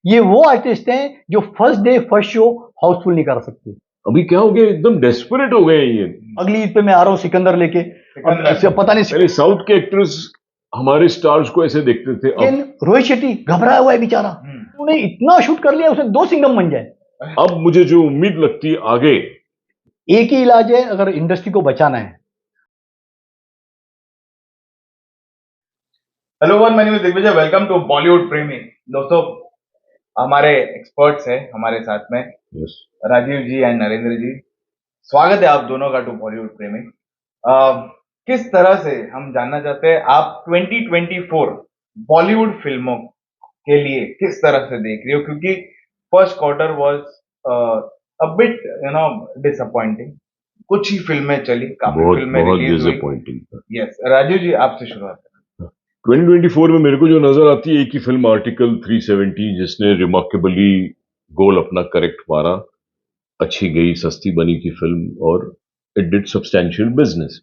ये वो आर्टिस्ट हैं जो first day first show Housefull नहीं कर सकते। अभी क्या हो गया, एकदम डेस्परेट हो गए हैं ये। अगली ईद पे मैं आ रहा हूँ सिकंदर लेके, अब इससे पता नहीं पहले साउथ के एक्टर्स हमारे स्टार्स को ऐसे देखते थे, लेकिन रोहित शेट्टी घबराया हुआ है बेचारा, उन्होंने इतना शूट कर लिया उसे 2 सिंघम बन जाए। अब मुझे जो उम्मीद लगती है आगे, एक ही इलाज है अगर इंडस्ट्री को बचाना है। हेलो वन, मैं दिग्विजय, वेलकम टू बॉलीवुड प्रेमी। दोस्तों, हमारे एक्सपर्ट्स हैं हमारे साथ में, राजीव जी एंड नरेंद्र जी। स्वागत है आप दोनों का टू बॉलीवुड प्रेमी। किस तरह से हम जानना चाहते हैं आप 2024 बॉलीवुड फिल्मों के लिए किस तरह से देख रहे हो, क्योंकि first quarter was a bit disappointing. कुछ ही फिल्में चली, काफी फिल्में रिलीज हुई। यस, राजीव जी आपसे शुरुआत। 2024 में मेरे को जो नजर आती है एक ही फिल्म, आर्टिकल 370, जिसने रिमार्केबली गोल अपना करेक्ट मारा, अच्छी गई, सस्ती बनी थी फिल्म और इट डिड सब्सटैंशियल बिजनेस।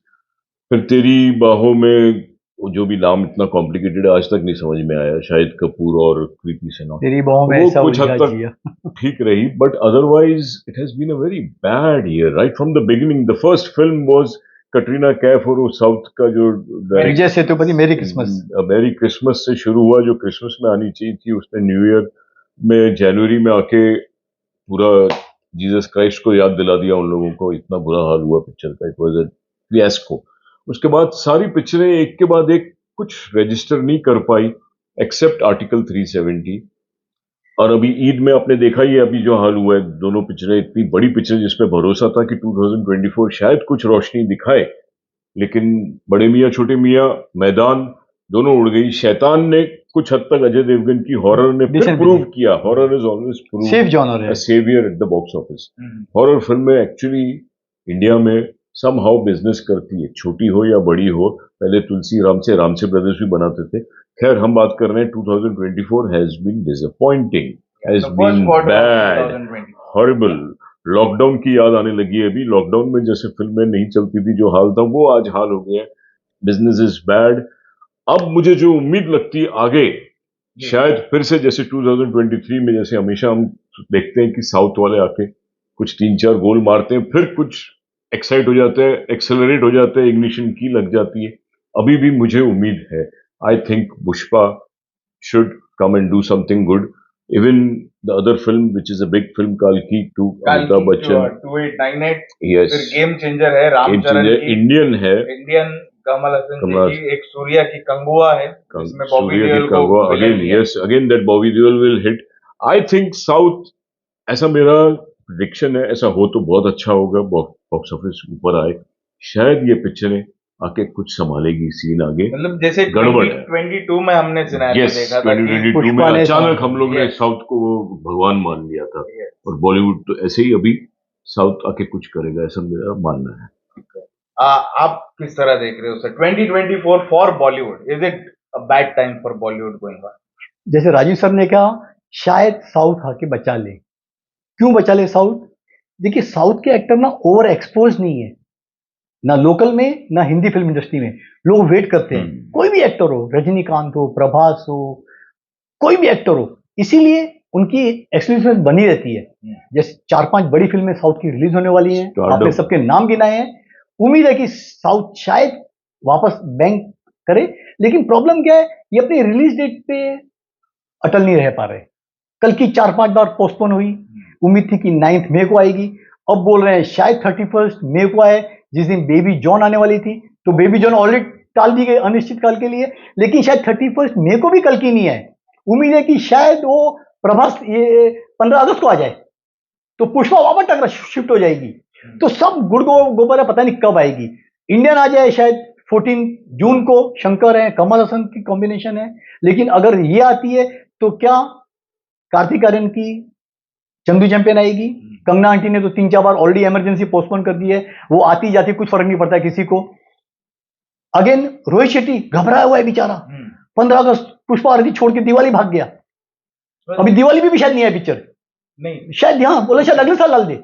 फिर तेरी बाहों में, जो भी नाम इतना कॉम्प्लिकेटेड है आज तक नहीं समझ में आया, शाहिद कपूर और कृति सेनन, तेरी बाहों में वो ऐसा कुछ हद उलझा तक जिया। ठीक रही, but otherwise it has been a very bad year right from the beginning. The first film was Katrina Kaif और वो साउथ का जो विजय सेतुपति मेरी क्रिसमस से शुरू हुआ, जो क्रिसमस में आनी चाहिए थी, उसने न्यू ईयर में जनवरी में आके पूरा जीसस क्राइस्ट को याद दिला दिया उन लोगों को। इतना बुरा हाल हुआ पिक्चर का, इट वाज अ फियास्को। उसके बाद सारी पिक्चरें एक के बाद एक कुछ रजिस्टर नहीं कर पाई एक्सेप्ट आर्टिकल 370। और अभी ईद में आपने देखा ही है अभी जो हाल हुआ है, दोनों पिक्चरें, इतनी बड़ी पिक्चर जिसमें भरोसा था कि 2024 शायद कुछ रोशनी दिखाए, लेकिन बड़े मियाँ छोटे मियाँ, मैदान, दोनों उड़ गई। शैतान ने कुछ हद तक अजय देवगन की हॉरर ने फिर प्रूव किया, horror is always prove safe genre है, saviour at the box office. Horror फिल्में एक्चुअली इंडिया में समहाउ बिजनेस करती है, छोटी हो या बड़ी हो। पहले तुलसी रामसे ब्रदर्स भी बनाते थे। खैर, हम बात कर रहे हैं 2024 has been disappointing, has been bad, horrible. Lockdown की याद आने लगी है अभी। लॉकडाउन में जैसे फिल्में नहीं चलती थी, जो हाल था वो आज हाल हो गया है। Business is bad. अब मुझे जो उम्मीद लगती है आगे, शायद फिर से जैसे 2023 में, जैसे हमेशा हम देखते हैं कि साउथ वाले आके कुछ 3-4 गोल मारते हैं, फिर कुछ एक्साइट हो जाते हैं, एक्सेलरेट हो जाते हैं, इग्निशन की लग जाती है। अभी भी मुझे उम्मीद है, I think Pushpa should come and do something good. Even the other film, which is a big film, Kalki 2, Amitabh Bachchan, 2898, yes, फिर गेम चेंजर है, रामचरण की, इंडियन है, इंडियन कमल हसन जी की, एक सूर्या की कंगुआ है, जिसमें बॉबी देओल को again, yes, again that Bobby Deol will hit. I think South, ऐसा मेरा प्रेडिक्शन है, ऐसा हो तो बहुत अच्छा होगा, बॉक्स ऑफिस ऊपर आए, शायद ये पिक्चरें आके कुछ संभालेगी सीन आगे। मतलब जैसे गड़बड़ 2022 में हमने सिनेरियो देखा था, 2022 में अचानक हम लोग ने साउथ को भगवान मान लिया था, और बॉलीवुड तो ऐसे ही अभी साउथ आके कुछ करेगा, ऐसा मेरा मानना है। आप किस तरह देख रहे हो sir 2024 for Bollywood? Is it a bad time for Bollywood going on? जैसे राजीव सर ने कहा, शायद साउथ आके बचा ले। क्यों बचा ले साउथ? देखिए, साउथ के एक्टर ना ओवर एक्सपोज नहीं है, ना लोकल में ना हिंदी फिल्म इंडस्ट्री में। लोग वेट करते हैं, कोई भी एक्टर हो, रजनीकांत हो, प्रभास हो, कोई भी एक्टर हो, इसीलिए उनकी एक्सक्लूसिव बनी रहती है। जैसे 4-5 बड़ी फिल्में साउथ की रिलीज होने वाली हैं, आपने सबके नाम गिनाए हैं। उम्मीद है कि साउथ शायद वापस बैंक करे, लेकिन प्रॉब्लम क्या है, ये अपनी रिलीज डेट पे अटल नहीं रह पा रहे। कल की 4-5 बार पोस्टपोन हुई, उम्मीद थी कि 9 मई को आएगी, अब बोल रहे हैं शायद 31 मई को आए, जिस दिन बेबी जॉन आने वाली थी। तो बेबी जॉन ऑलरेडी टाल दी गई अनिश्चित काल के लिए, लेकिन शायद 31 मई को भी कल की नहीं है। उम्मीद है कि शायद वो प्रभास ये 15 अगस्त को आ जाए, तो पुष्पा वापस टकरा शिफ्ट हो जाएगी। तो सब गुड़ गोबर है, पता नहीं कब आएगी। इंडियन आ जाए शायद 14 जून को, शंकर है, कमल हसन की कॉम्बिनेशन है। लेकिन अगर ये आती है तो क्या कार्तिक आर्यन की चंदू चैंपियन आएगी? कंगना आंटी ने तो 3-4 बार ऑलरेडी इमरजेंसी पोस्टपोन कर दी है, वो आती जाती कुछ फर्क नहीं पड़ता किसी को। अगेन रोहित शेट्टी घबराया हुआ है बेचारा, 15 अगस्त पुष्पा आरती छोड़ के दिवाली भाग गया। अभी दिवाली भी शायद नहीं है पिक्चर, नहीं शायद, हाँ बोला शायद अगले साल डाल दे।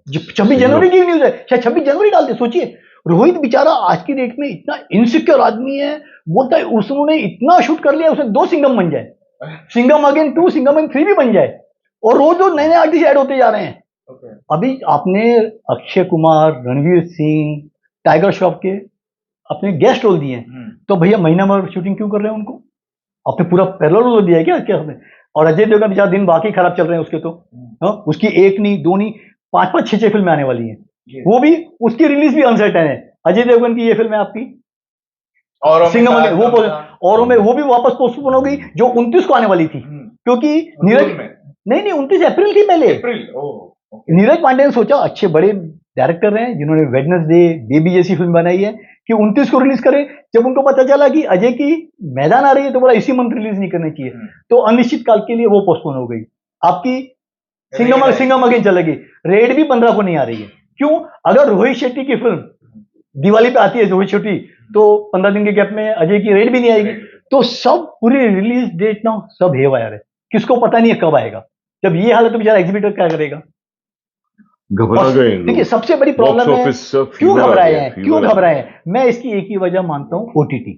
26 जनवरी की न्यूज है, शायद 26 जनवरी डाल दे। सोचिए, रोहित बेचारा आज की डेट में इतना इनसिक्योर आदमी है, बोलता है उसने इतना शूट कर लिया उसे 2 सिंघम बन जाए। सिंघम अगेन 2, सिंघम अगेन 3 भी बन जाए, और रोज रोज नए नए आर्टिस्ट ऐड होते जा रहे हैं। अभी आपने अक्षय कुमार, रणवीर सिंह, टाइगर श्रॉफ के अपने गेस्ट रोल दिए हैं, तो भैया महीना भर शूटिंग क्यों कर रहे हैं उनको? आपने पूरा पैरेलल रोल दिया है क्या क्या आपने? और अजय देवगन बेचारा दिन बाकी खराब चल रहे हैं उसके, तो हाँ, उसकी एक नहीं, दो नहीं, 5-5, 6-6 फिल्में आने वाली हैं, वो भी उसकी रिलीज भी अनसर्टेन है। अजय देवगन की ये फिल्म है आपकी सिंघम अगेन, वो औरों में वो भी वापस पोस्टपोन हो गई, जो 29 को आने वाली थी, क्योंकि नीरज, नहीं 29 अप्रैल थी पहले। नीरज पांडे ने सोचा, अच्छे बड़े डायरेक्टर हैं जिन्होंने वेडनेसडे, बेबी जैसी फिल्म बनाई है, कि 29 को रिलीज करें। जब उनको पता चला कि अजय की मैदान आ रही है, तो बोला इसी मंथ रिलीज नहीं करनी चाहिए, तो अनिश्चित काल के लिए वो पोस्टपोन हो गई। आपकी सिंघम अगेन चलेगी, रेड भी 15 को नहीं आ रही है। क्यों? अगर रोहित शेट्टी की फिल्म दिवाली पे आती है, रोहित शेट्टी, तो 15 दिन के गैप में अजय की रेड भी नहीं आएगी, तो सब पूरी रिलीज डेट ना सब हेवायर है, किसको पता नहीं है कब आएगा। जब ये हालत, तो बेचारा एग्जीबिटर क्या करेगा? घबरा गए। देखिए सबसे बड़ी प्रॉब्लम है, क्यों घबराए हैं, क्यों घबराए हैं? मैं इसकी एक ही वजह मानता हूं, ओटीटी।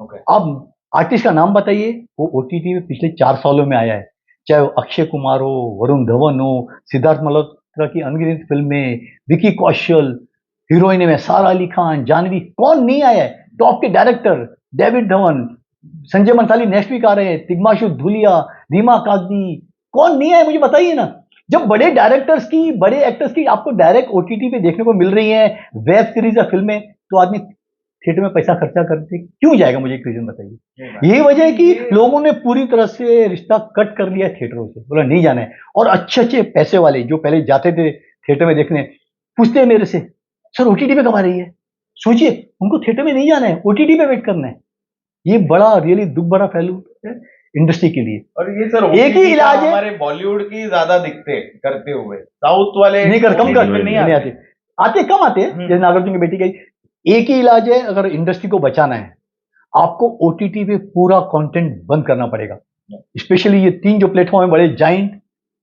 अब आर्टिस्ट का नाम बताइए, वो ओटीटी में पिछले 4 सालों में आया है, चाहे वो अक्षय कुमार हो, वरुण धवन हो, सिद्धार्थ मल्होत्रा की अनगिनत फिल्में, विकी कौशल, हीरोइन में सारा अली खान, जानवी, कौन नहीं आया है? टॉप के director David Dhawan, Sanjay Bhansali next week आ रहे हैं, तिग्माशु धूलिया, रीमा कागदी, कौन नहीं आया मुझे बताइए ना। जब बड़े डायरेक्टर्स की, बड़े एक्टर्स की आपको डायरेक्ट ओटीटी पे देखने को मिल रही है, वेब सीरीज या फिल्में, तो आदमी थिएटर में पैसा खर्चा करते क्यों जाएगा? मुझे एक रीजन बताइए। यही वजह है कि लोगों ने पूरी तरह से रिश्ता कट कर लिया है थिएटरों से, बोला नहीं जाना है। और अच्छे अच्छे पैसे वाले जो पहले जाते थे थिएटर में देखने, पूछते हैं मेरे से, सर ओटीटी पे कब आ रही है? सोचिए, उनको थिएटर में नहीं जाना है, ओटीटी पे वेट करना है। ये बड़ा रियली दुख भरा पहलू है इंडस्ट्री के लिए। और ये सर एक ही इलाज है, हमारे बॉलीवुड की ज्यादा दिखते करते हुए, साउथ वाले नहीं कर, कम कर, नहीं आते कम आते हैं, जैसे नागार्जुन की बेटी का। एक ही इलाज है, अगर इंडस्ट्री को बचाना है, आपको ओटीटी पे पूरा कंटेंट बंद करना पड़ेगा। स्पेशली ये 3 जो प्लेटफॉर्म है बड़े जाइंट,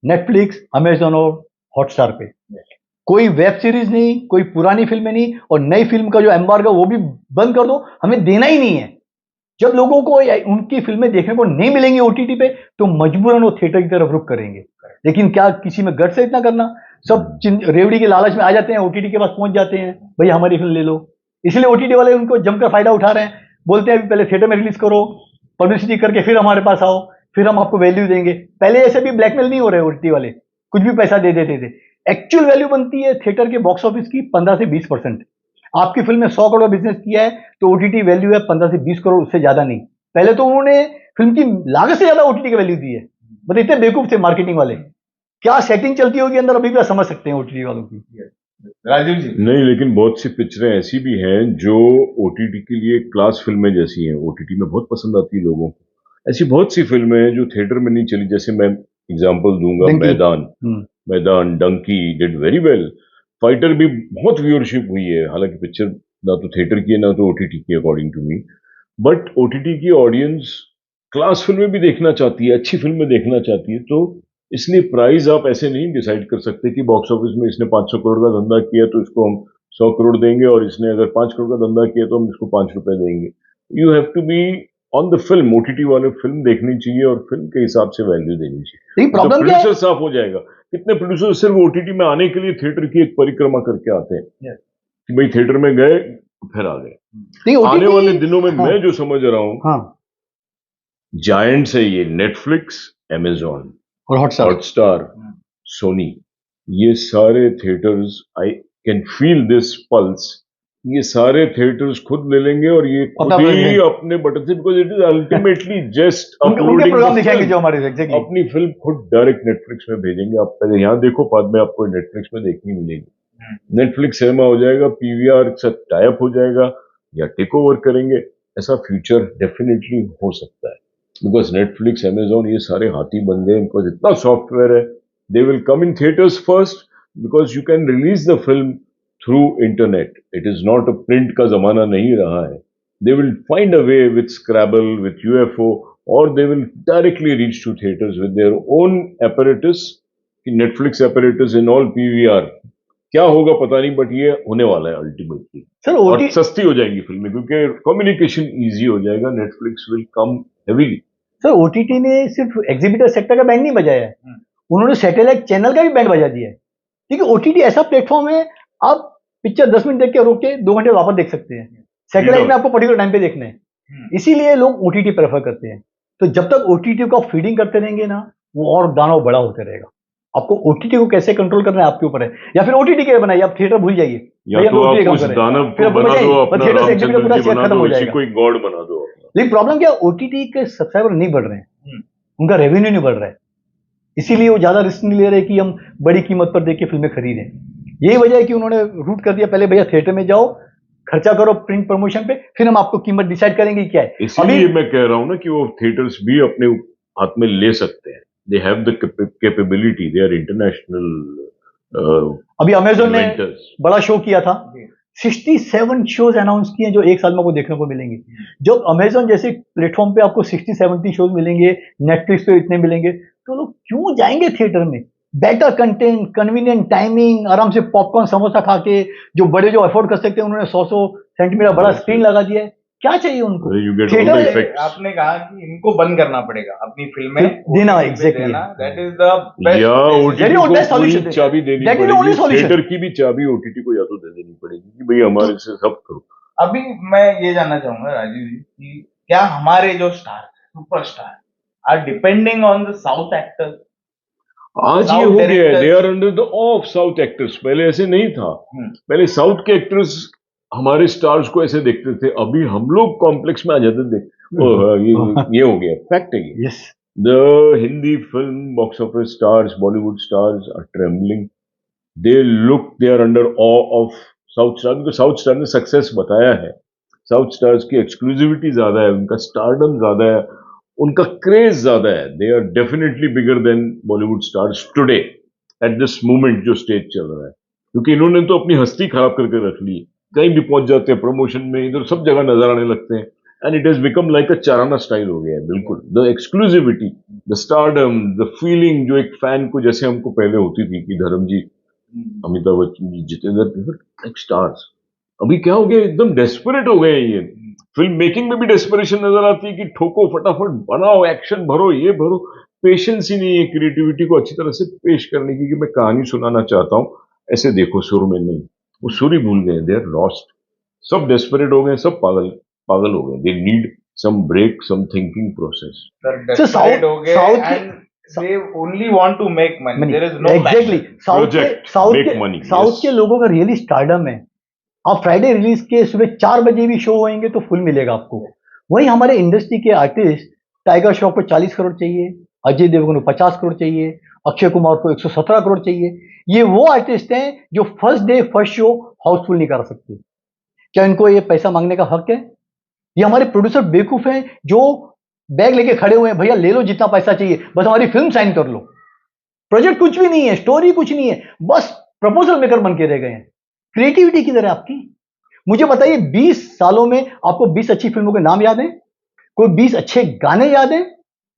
नेटफ्लिक्स, अमेजॉन और हॉटस्टार पे, कोई वेब सीरीज नहीं, कोई पुरानी फिल्में नहीं, और नई फिल्म का जो एम्बार्गो वो भी बंद कर दो, हमें देना ही नहीं है। जब लोगों को उनकी फिल्में देखने को नहीं मिलेंगी ओटीटी पे, तो मजबूरन वो थिएटर की तरफ रुख करेंगे। लेकिन क्या किसी में गट से इतना करना? सब रेवड़ी के लालच में आ जाते हैं, ओटीटी के पास पहुंच जाते हैं, भाई हमारी फिल्म ले लो। इसलिए ओटीटी वाले उनको जमकर फायदा उठा रहे हैं, बोलते हैं अभी पहले थिएटर में रिलीज करो, पब्लिसिटी करके फिर हमारे पास आओ, फिर हम आपको वैल्यू देंगे। पहले ऐसे भी ब्लैकमेल नहीं हो रहे ओटीटी वाले, कुछ भी पैसा दे देते थे। एक्चुअल वैल्यू बनती है थिएटर के बॉक्स ऑफिस की 15 से 20%। आपकी फिल्म में 100 करोड़ बिजनेस किया है, तो ओटीटी वैल्यू है 15 से 20 करोड़, उससे ज्यादा नहीं। पहले तो उन्होंने फिल्म की लागत से ज्यादा ओटीटी की वैल्यू दी है। मतलब इतने बेवकूफ थे मार्केटिंग वाले, क्या सेटिंग चलती होगी अंदर, अभी भी समझ सकते हैं ओटीटी वालों की। राजीव जी नहीं, लेकिन बहुत सी पिक्चरें ऐसी भी हैं जो ओटीटी के लिए क्लास फिल्में जैसी हैं, ओटीटी में बहुत पसंद आती है लोगों को। ऐसी बहुत सी फिल्में हैं जो थिएटर में नहीं चली, जैसे मैं एग्जांपल दूंगा, Maidaan, Dunki did very well. Fighter भी बहुत व्यूअरशिप हुई है, हालांकि पिक्चर ना तो थिएटर की है ना तो ओटीटी की, according to me. But OTT की ऑडियंस क्लास फिल्में भी देखना चाहती है, अच्छी फिल्में देखना चाहती है, तो इसलिए प्राइस आप ऐसे नहीं डिसाइड कर सकते कि बॉक्स ऑफिस में इसने 500 करोड़ का धंधा किया तो इसको हम 100 करोड़ देंगे, और इसने अगर 5 करोड़ का धंधा किया तो हम इसको 5 रुपए देंगे। You have to be on the film. OTT वाले फिल्म देखनी चाहिए और फिल्म के हिसाब से वैल्यू देनी चाहिए। प्रॉब्लम क्या है? प्रोड्यूसर साफ हो जाएगा। कितने प्रोड्यूसर सिर्फ ओटीटी में आने के लिए थिएटर की एक परिक्रमा करके आते हैं कि भाई थिएटर में गए फिर आ गए। आने वाले दिनों में मैं जो समझ रहा हूं, जायंट्स है ये, नेटफ्लिक्स, अमेजॉन और हॉटस्टार, सोनी, ये सारे theatres, I can feel this pulse, ये सारे थिएटर्स खुद ले लेंगे और ये खुद ही अपने बटन से, because it is ultimately just uploading अपनी फिल्म खुद डायरेक्ट नेटफ्लिक्स में भेजेंगे। आप पहले यहाँ देखो, बाद में आपको नेटफ्लिक्स में देखनी मिलेगी। नेटफ्लिक्स सिनेमा हो जाएगा, पीवीआर से टाई अप हो जाएगा या टेक ओवर करेंगे। ऐसा फ्यूचर डेफिनेटली हो सकता है, बिकॉज नेटफ्लिक्स, अमेजॉन, ये सारे हाथी बन गए, इनको जितना सॉफ्टवेयर है, they will come in theatres first, because you can release the film through internet. It is not a print का जमाना नहीं रहा है। They will find a way with scrabble, with UFO, और they will directly reach to theatres with their own apparatus. Netflix apparatus in all PVR, क्या होगा पता नहीं, बट ये होने वाला है अल्टीमेटली। और सस्ती हो जाएंगी फिल्में, क्योंकि कम्युनिकेशन इजी हो जाएगा। Netflix will come heavily. Sir OTT ने सिर्फ एग्जीबिटर सेक्टर का बैंड नहीं बजाया है, उन्होंने सैटेलाइट चैनल का भी बैंड बजा दिया है। क्योंकि ओटीटी ऐसा प्लेटफॉर्म है, आप पिक्चर 10 मिनट देख के रोक के 2 घंटे वापस देख सकते हैं। सैटेलाइट में आपको पर्टिकुलर टाइम पे देखना है, इसीलिए लोग ओटीटी प्रेफर करते हैं। तो जब तक ओटीटी को फीडिंग करते रहेंगे ना, वो और दानव बड़ा होते रहेगा। आपको ओटीटी को कैसे कंट्रोल करना है आपके ऊपर है, या फिर ओटीटी के बनाइए, आप थिएटर भूल जाइए, या तो आप उस दानव को बना दो अपना, रामचंद्र जी बना दो, इसी कोई गॉड बना दो अपना। लेकिन प्रॉब्लम क्या, ओटीटी के सब्सक्राइबर नहीं बढ़ रहे हैं, उनका रेवेन्यू नहीं बढ़ रहा है, इसीलिए वो ज्यादा रिस्क नहीं ले रहे कि हम बड़ी कीमत पर देख के फिल्में खरीदें। यही वजह है कि उन्होंने रूट कर दिया, पहले भैया थिएटर में जाओ, खर्चा करो प्रिंट प्रमोशन पे, फिर हम आपको कीमत डिसाइड करेंगे क्या है। इसलिए मैं कह रहा हूं ना कि वो थिएटर्स भी अपने हाथ में ले सकते हैं, they have the capability, they are international. अभी अमेजोन ने बड़ा शो किया था, 67 शोज अनाउंस किए जो एक साल में आपको देखने को मिलेंगे। जब अमेजोन जैसे प्लेटफॉर्म पे आपको 60-70 शोज मिलेंगे, नेटफ्लिक्स पे इतने मिलेंगे, तो लोग क्यों जाएंगे थिएटर में? बेटर कंटेंट, कन्वीनियंट टाइमिंग, आराम से पॉपकॉर्न समोसा खा के, जो बड़े जो अफोर्ड कर सकते हैं उन्होंने 100 सेंटीमीटर बड़ा स्क्रीन लगा दिया है, क्या चाहिए उनको? थिएटर आपने कहा कि इनको बंद करना पड़ेगा, अपनी फिल्में देना, exactly that is the best चाबी देनी पड़ेगी, थिएटर की भी चाबी ओटीटी को या तो दे देनी पड़ेगी कि भाई हमारे से सब करो। अभी मैं ये जानना चाहूंगा राजीव जी कि क्या हमारे जो star superstar are depending on the south actors? आज ये हो गया है, they are under the of south actors. पहले ऐसे नहीं था, पहले साउथ के एक्टर्स हमारे स्टार्स को ऐसे देखते थे, अभी हम लोग कॉम्प्लेक्स में आ जाते थे, ये हो गया, फैक्ट है ये। The Hindi film box office stars, Bollywood stars are trembling, they look, they are under awe of south star, क्योंकि साउथ स्टार ने सक्सेस बताया है, साउथ स्टार्स की एक्सक्लूसिविटी ज्यादा है, उनका स्टारडम ज्यादा है, उनका क्रेज ज्यादा है, they are definitely bigger than Bollywood stars today at this moment जो स्टेज चल रहा है, क्योंकि इन्होंने तो अपनी हस्ती खराब करके रख ली, कहीं भी पहुंच जाते हैं, प्रमोशन में इधर सब जगह नजर आने लगते हैं, and it has become like a चाराना स्टाइल हो गया है। बिल्कुल the exclusivity, the stardom, the feeling जो एक फैन को जैसे हमको पहले होती थी कि धर्म जी, अमिताभ बच्चन जी, जितेंद्र, लाइक स्टार्स, अभी क्या हो गया, एकदम डेस्परेट हो गए हैं ये। फिल्म मेकिंग में भी डेस्परेशन नजर आती है कि ठोको, फटाफट बनाओ, एक्शन भरो, ये भरो, पेशेंस ही नहीं है क्रिएटिविटी को अच्छी तरह से पेश करने की, कि मैं कहानी सुनाना चाहता हूं, ऐसे देखो सुर में नहीं, वो सुर ही भूल गए, दे आर लॉस्ट, सब डेस्परेट हो गए, सब पागल हो गए, they need some break, some thinking process. Desperate हो गए and they only want to make money. There is no exactly south के लोगों का रियली स्टारडम है। आप फ्राइडे रिलीज के सुबह 4 बजे भी शो होंगे तो फुल मिलेगा आपको। वही हमारे इंडस्ट्री के आर्टिस्ट, टाइगर श्रॉफ को 40 करोड़ चाहिए, अजय देवगन को 50 करोड़ चाहिए, अक्षय कुमार को 117 करोड़ चाहिए। ये वो आर्टिस्ट हैं जो first day first show Housefull नहीं कर सकते। क्या इनको ये पैसा मांगने का हक है? ये हमारे प्रोड्यूसर बेवकूफ हैं जो बैग लेके खड़े हुए हैं, भैया ले लो जितना पैसा चाहिए, बस हमारी फिल्म साइन कर लो। प्रोजेक्ट कुछ भी नहीं है, स्टोरी कुछ नहीं है, बस प्रपोजल मेकर बन के रह गए हैं। क्रिएटिविटी किधर है आपकी? मुझे बताइए 20 सालों में आपको 20 अच्छी फिल्मों के नाम याद है? कोई 20 अच्छे गाने याद है?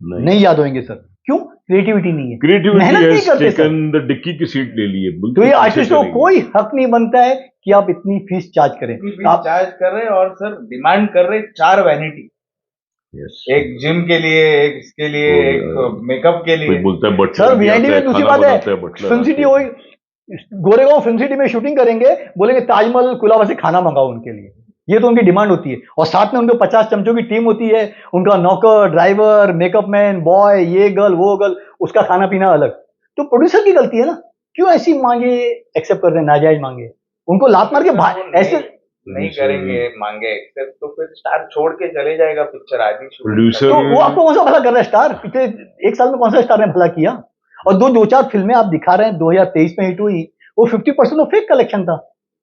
नहीं याद होंगे सर। क्यों? क्रिएटिविटी नहीं है, मेहनत नहीं करते सर। डिक्की की सीट ले ली है, तो ये आर्टिस्टों को कोई हक नहीं बनता है कि आप इतनी फीस चार्ज करें। आप चार्ज कर रहे हैं और सर डिमांड कर रहे 4 वैनिटी, एक जिम के लिए, एक इसके लिए, एक मेकअप के लिए। बोलता है सर वीआईपी में दूसरी बात है, फिल्म सिटी हो, गोरेगांव फिल्म सिटी में शूटिंग करेंगे, बोलेंगे ताजमहल कुलाबा से खाना मंगाओ उनके लिए, ये तो उनकी डिमांड होती है। और साथ में उनके 50 चमचों की टीम होती है, उनका नौकर, ड्राइवर, मेकअप मैन, बॉय, ये गर्ल वो गर्ल, उसका खाना पीना अलग। तो प्रोड्यूसर की गलती है ना, क्यों ऐसी मांगे एक्सेप्ट कर रहे हैं, नाजायज मांगे? उनको लात मार के ऐसे नहीं करेंगे मांगे एक्सेप्ट तो फिर स्टार छोड़ के चले जाएगा पिक्चर आदि। प्रोड्यूसर तो वो आपको कौन सा भला कर रहा है? स्टार पिछले 1 साल में कौन सा स्टार ने भला किया? और 2-4 फिल्में आप दिखा रहे हैं 2023 में हिट हुई, वो 50% फेक कलेक्शन था।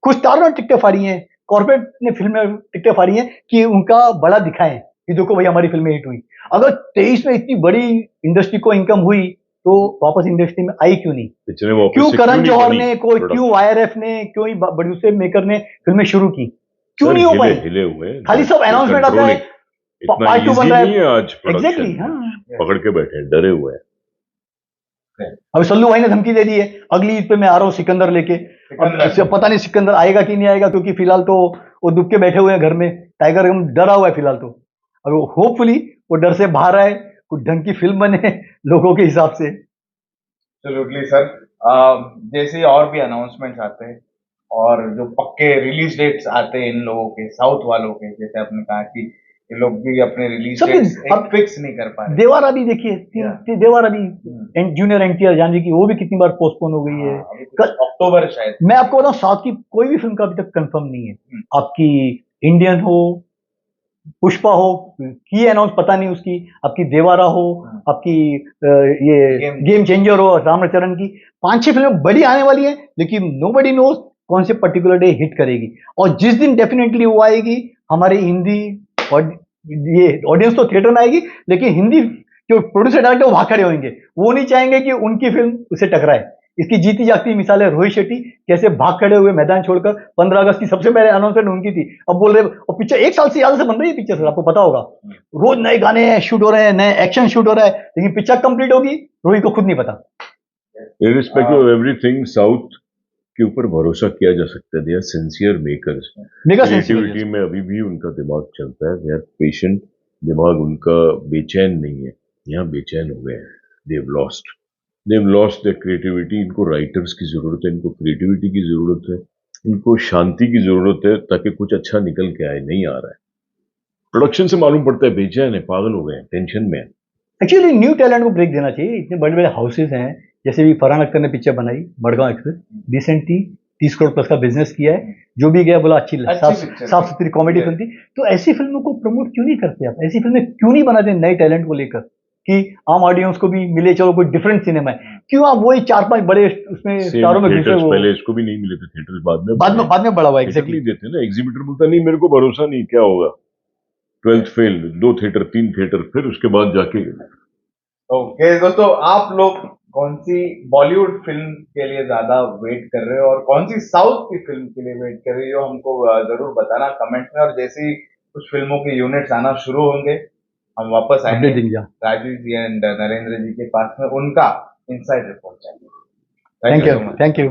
कुछ स्टार ने टिकटें फाड़ी हैं, कॉर्पोरेट ने फिल्में टिकटें फाड़ी हैं कि उनका बड़ा दिखाएं कि देखो भाई हमारी फिल्में हिट हुई। अगर 23 में इतनी बड़ी इंडस्ट्री को इनकम हुई तो वापस इंडस्ट्री में आई क्यों नहीं? क्यों करण जौहर ने, कोई क्यों आईआरएफ ने, क्यों प्रोड्यूसर मेकर ने फिल्में शुरू की, क्यों नहीं हो पाई? हिले हुए खाली सब अनाउंसमेंट आता है, पार्ट 2 बन रहा है। आज एग्जैक्टली, पकड़ के बैठे हैं, डरे हुए हैं। अभी सल्लू भाई ने धमकी दे दी है, अगली ईद पे मैं आ रहा हूँ सिकंदर लेके। अब पता नहीं सिकंदर आएगा कि नहीं आएगा, क्योंकि फिलहाल तो वो दुब के बैठे हुए हैं घर में, टाइगर एकदम डरा हुआ है फिलहाल तो। अब होपफुली वो डर से बाहर आए कुछ ढंग की फिल्म बने लोगों के हिसाब से। Absolutely sir. जैसे ही और भी अनाउंसमेंट्स आते हैं और जो पक्के रिलीज डेट्स आते हैं इन लोगों के, साउथ वालों के, जैसे आपने कहा कि ये लोग भी अपने रिलीज सब डेट्स अब फिक्स नहीं कर पा रहे। देवारा भी देखिए, देवारा भी जूनियर एनटीआर जानवी की वो भी कितनी बार पोस्टपोन हो गई है। अभी तो अक्टूबर शायद। मैं आपको बताऊं, साउथ की कोई भी फिल्म का अभी तक कंफर्म नहीं है। आपकी इंडियन हो, पुष्पा हो, की अनाउंस पता नहीं उसकी, आपकी देवारा हो, आपकी ये गेम चेंजर हो रामचरण की, 5-6 फिल्में बड़ी आने वाली है, लेकिन नोबडी नोज कौन से पर्टिकुलर डे हिट करेगी। और जिस दिन डेफिनेटली वो आएगी, हमारी हिंदी और ये ऑडियंस तो थिएटर में आएगी, लेकिन हिंदी जो प्रोड्यूसर डायरेक्टर वो वहां खड़े होंगे, वो नहीं चाहेंगे कि उनकी फिल्म उसे टकराए। इसकी जीती जागती मिसाल है रोहित शेट्टी कैसे भाग खड़े हुए मैदान छोड़कर। 15 अगस्त की सबसे पहले अनाउंसमेंट उनकी थी, अब बोल रहे, और पिक्चर 1 साल से ज्यादा से बन रही है पिक्चर, सर आपको पता होगा, रोज नए गाने शूट हो रहे हैं, नए एक्शन शूट हो रहा है, लेकिन पिक्चर कंप्लीट होगी रोहित को खुद नहीं पता। इररिस्पेक्टिव ऑफ एवरीथिंग, साउथ के ऊपर भरोसा किया जा सकता है। They are sincere makers. Creativity में अभी भी उनका दिमाग चलता है। दे आर पेशेंट, दिमाग उनका बेचैन नहीं है। यहाँ बेचैन हो गए हैं। They have lost their creativity. इनको राइटर्स की जरूरत है, इनको क्रिएटिविटी की जरूरत है, इनको शांति की जरूरत है, ताकि कुछ अच्छा निकल के आए। नहीं आ रहा है। प्रोडक्शन से मालूम पड़ता है बेचैन है, पागल हो गए हैं, टेंशन में है। एक्चुअली न्यू टैलेंट को ब्रेक देना चाहिए। इतने बड़े बड़े हाउसेज हैं, जैसे भी फरहान अख्तर ने पिक्चर बनाई Madgaon express, recently 30 crore plus का बिजनेस किया है, जो भी गया बोला अच्छी साफ सुथरी कॉमेडी फिल्म थी। तो ऐसी फिल्मों को प्रमोट क्यों नहीं करते आप? ऐसी फिल्में क्यों नहीं बनाते नए टैलेंट को लेकर कि आम ऑडियंस को भी मिले, चलो कोई डिफरेंट सिनेमा है। क्यों आप वही 4-5 बड़े उसमें स्टारों में घुसे हो? पहले इसको भी नहीं मिले थे थिएटर्स, बाद में बड़ा हुआ। एग्जैक्टली देते ना। एग्जीबिटर बोलता नहीं मेरे को भरोसा नहीं, क्या होगा, 12th फेल, 2 थिएटर 3 थिएटर, फिर उसके बाद जाके। ओके दोस्तों, आप लोग कौन सी बॉलीवुड फिल्म के लिए ज्यादा वेट कर रहे हो और कौन सी साउथ की फिल्म के लिए वेट कर रही हो, हमको जरूर बताना कमेंट में। और जैसे ही कुछ फिल्मों के यूनिट्स आना शुरू होंगे, हम वापस आएंगे राजीव जी एंड नरेंद्र जी के पास में उनका इनसाइड रिपोर्ट चाहिए। Thank you.